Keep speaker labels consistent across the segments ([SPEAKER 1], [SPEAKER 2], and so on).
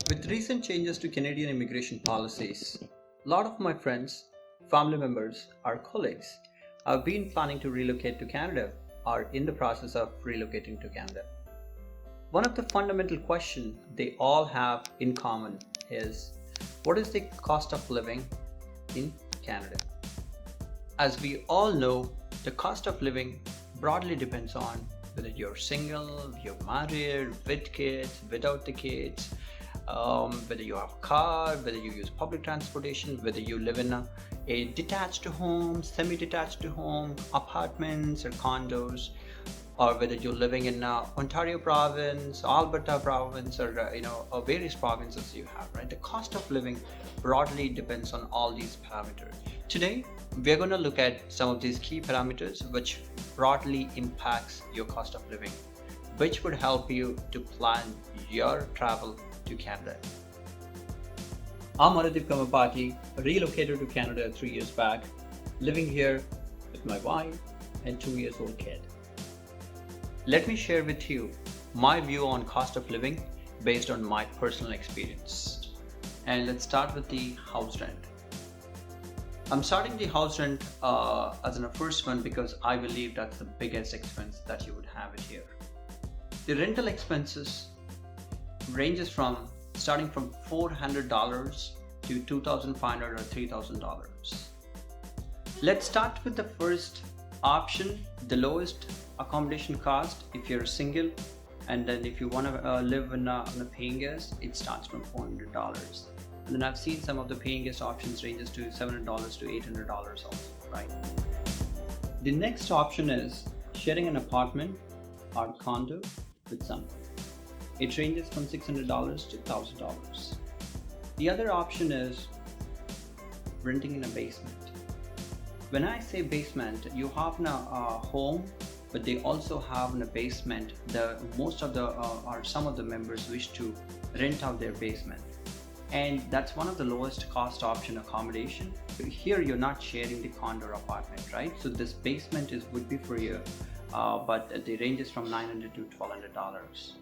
[SPEAKER 1] With recent changes to Canadian immigration policies, a lot of my friends, family members, or colleagues have been planning to relocate to Canada or in the process of relocating to Canada. One of the fundamental questions they all have in common is, what is the cost of living in Canada? As we all know, the cost of living broadly depends on whether you're single, you're married, with kids, without the kids, whether you have a car, whether you use public transportation, whether you live in a detached home, semi-detached home, apartments or condos, or whether you're living in Ontario province, Alberta province, or various provinces you have, right? The cost of living broadly depends on all these parameters. Today, we're going to look at some of these key parameters which broadly impacts your cost of living, which would help you to plan your travel to Canada. I'm Anadip Kamapati, relocated to Canada 3 years back, living here with my wife and 2 years old kid. Let me share with you my view on cost of living based on my personal experience. And let's start with the house rent. I'm starting the house rent as the first one because I believe that's the biggest expense that you would have it here. The rental expenses ranges from starting from $400 to $2,500 or $3,000. Let's start with the first option, the lowest accommodation cost if you're single, and then if you want to live on a paying guest, it starts from $400. And then I've seen some of the paying guest options ranges to $700 to $800 also, right? The next option is sharing an apartment or condo with someone. It ranges from $600 to $1,000. The other option is renting in a basement. When I say basement, you have a home, but they also have in a basement. Most of the or some of the members wish to rent out their basement, and that's one of the lowest cost option accommodation. Here you're not sharing the condo or apartment, right? So this basement would be for you, but the range is from $900 to $1,200.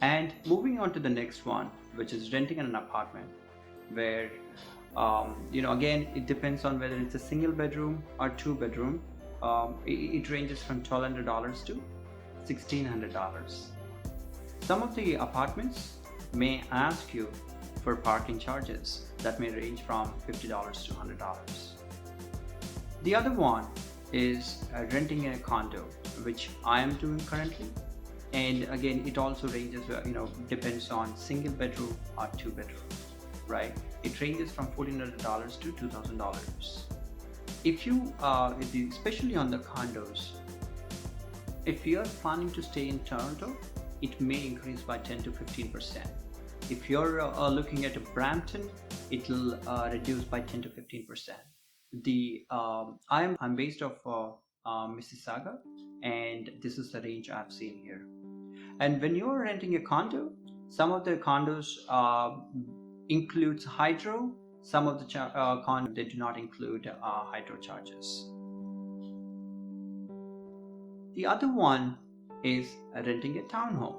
[SPEAKER 1] And moving on to the next one, which is renting an apartment, where again, it depends on whether it's a single bedroom or two bedroom. It ranges from $1,200 to $1,600. Some of the apartments may ask you for parking charges that may range from $50 to $100. The other one is renting a condo, which I am doing currently. And again, it also ranges, depends on single bedroom or two bedroom, right? It ranges from $1,400 to $2,000. If you, especially on the condos, if you're planning to stay in Toronto, it may increase by 10 to 15%. If you're looking at a Brampton, it'll reduce by 10 to 15%. I'm based off Mississauga, and this is the range I've seen here. And when you're renting a condo, some of the condos includes hydro. Some of the condos, they do not include hydro charges. The other one is renting a townhome.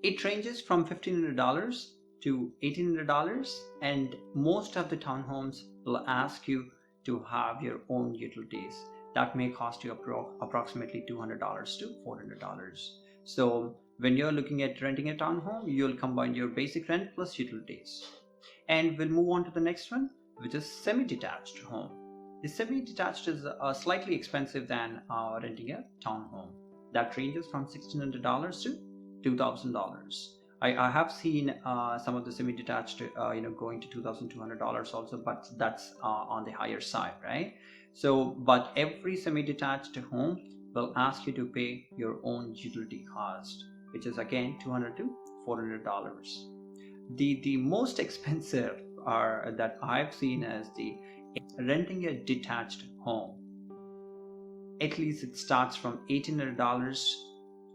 [SPEAKER 1] It ranges from $1,500 to $1,800, and most of the townhomes will ask you to have your own utilities. That may cost you approximately $200 to $400. So when you're looking at renting a townhome, you'll combine your basic rent plus utilities. And we'll move on to the next one, which is semi-detached home. The semi-detached is slightly expensive than renting a townhome. That ranges from $1,600 to $2,000. I have seen some of the semi-detached going to $2,200 also, but that's on the higher side, right? So, but every semi-detached home will ask you to pay your own utility cost, which is again $200 to $400. The most expensive that I've seen is the renting a detached home. At least it starts from $1,800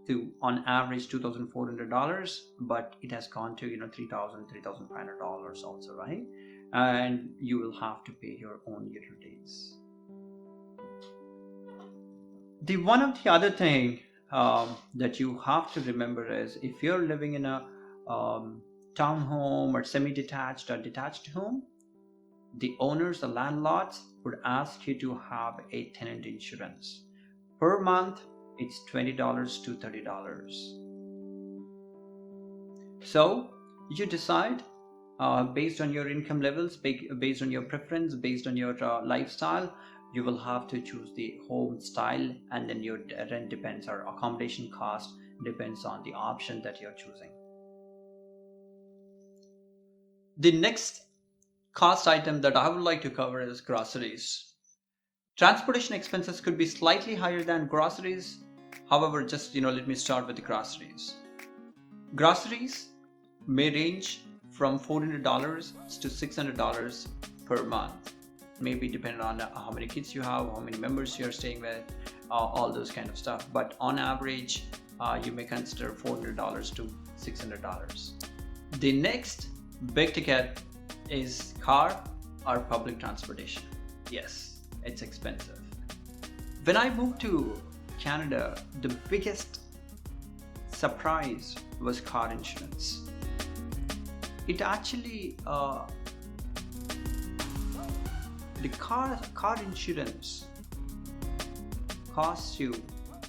[SPEAKER 1] to on average $2,400, but it has gone to $3,000, $3,500 also, right? And you will have to pay your own utilities. The one of the other thing that you have to remember is, if you're living in a um, townhome or semi-detached or detached home, the owners, the landlords, would ask you to have a tenant insurance. Per month, it's $20 to $30. So you decide based on your income levels, based on your preference, based on your lifestyle. You will have to choose the home style, and then your rent depends, or accommodation cost depends on the option that you're choosing. The next cost item that I would like to cover is groceries. Transportation expenses could be slightly higher than groceries. However, just let me start with the groceries. Groceries may range from $400 to $600 per month. Maybe depending on how many kids you have, how many members you're staying with, all those kind of stuff. But on average, you may consider $400 to $600. The next big ticket is car or public transportation. Yes, it's expensive. When I moved to Canada, the biggest surprise was car insurance. It actually the car insurance costs you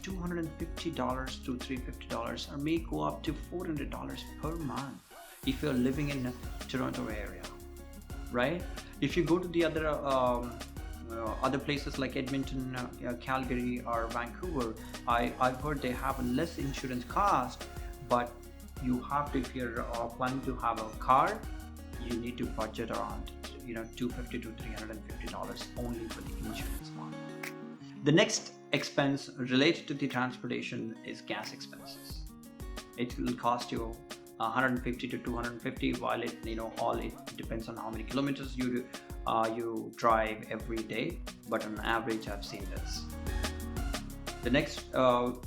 [SPEAKER 1] $250 to $350, or may go up to $400 per month if you're living in the Toronto area, right? If you go to the other places like Edmonton, Calgary, or Vancouver, I've heard they have a less insurance cost, but you have to, if you're planning to have a car, you need to budget around $250 to $350 only for the insurance one. The next expense related to the transportation is gas expenses. It will cost you $150 to $250, while it depends on how many kilometers you drive every day, but on average I've seen this. The next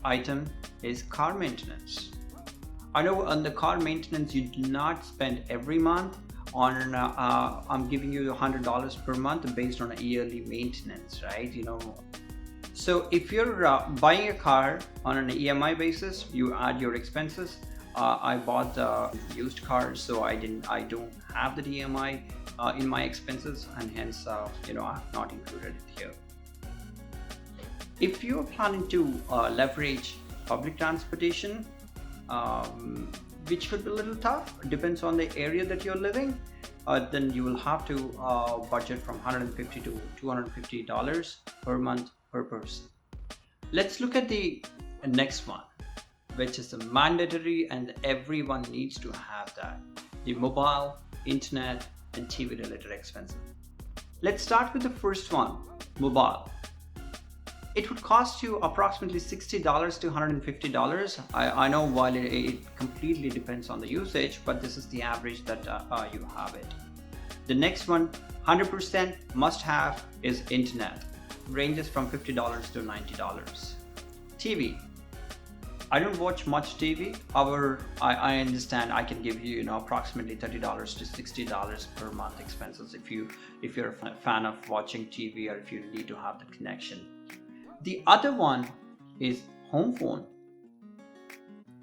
[SPEAKER 1] item is car maintenance. I know on the car maintenance you do not spend every month on I'm giving you $100 per month based on a yearly maintenance, right? So if you're buying a car on an EMI basis, you add your expenses. I bought used cars, so I don't have the EMI in my expenses, and hence I've not included it here. If you're planning to leverage public transportation, which could be a little tough, depends on the area that you're living, then you will have to budget from $150 to $250 per month per person. Let's look at the next one, which is the mandatory and everyone needs to have that: the mobile, internet, and TV related expenses. Let's start with the first one, mobile. It would cost you approximately $60 to $150. I know while it completely depends on the usage, but this is the average that you have it. The next one, 100% must have, is internet. Ranges from $50 to $90. TV. I don't watch much TV. However, I understand I can give you approximately $30 to $60 per month expenses if you're a fan of watching TV, or if you need to have the connection. The other one is home phone.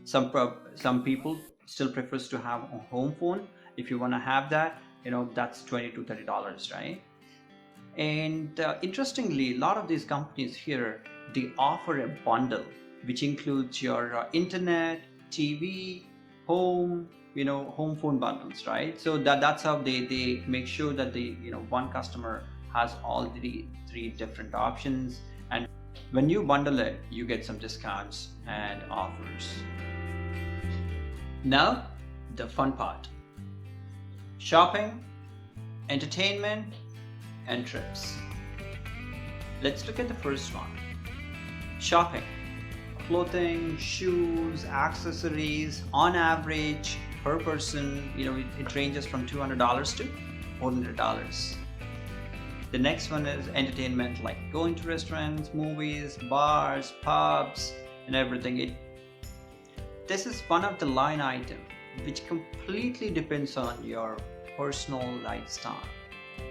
[SPEAKER 1] Some people still prefers to have a home phone. If you want to have that, that's $20 to $30, right? And interestingly, a lot of these companies here, they offer a bundle which includes your internet, TV, home, home phone bundles, right? So that's how they make sure that one customer has all the three different options, and when you bundle it, you get some discounts and offers. Now, the fun part: shopping, entertainment, and trips. Let's look at the first one. Shopping. Clothing, shoes, accessories, on average per person, it ranges from $200 to $400. The next one is entertainment, like going to restaurants, movies, bars, pubs, and everything. This is one of the line items which completely depends on your personal lifestyle.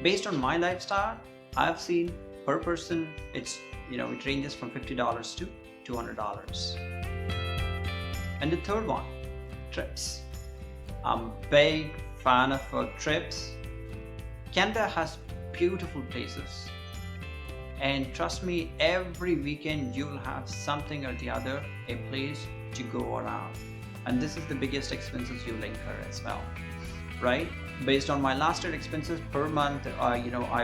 [SPEAKER 1] Based on my lifestyle, I've seen per person it ranges from $50 to $200. And the third one, trips. I'm a big fan of trips. Canada has beautiful places, and trust me, every weekend you'll have something or the other, a place to go around. And this is the biggest expenses you'll incur as well, right? Based on my last year expenses per month, I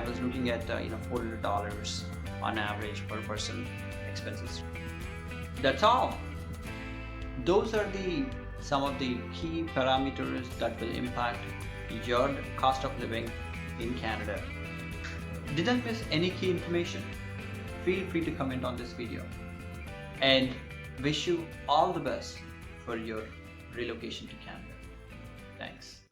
[SPEAKER 1] was looking at $400 on average per person expenses. That's all. Those are the some of the key parameters that will impact your cost of living in Canada. Did I miss any key information? Feel free to comment on this video, and wish you all the best for your relocation to Canada. Thanks.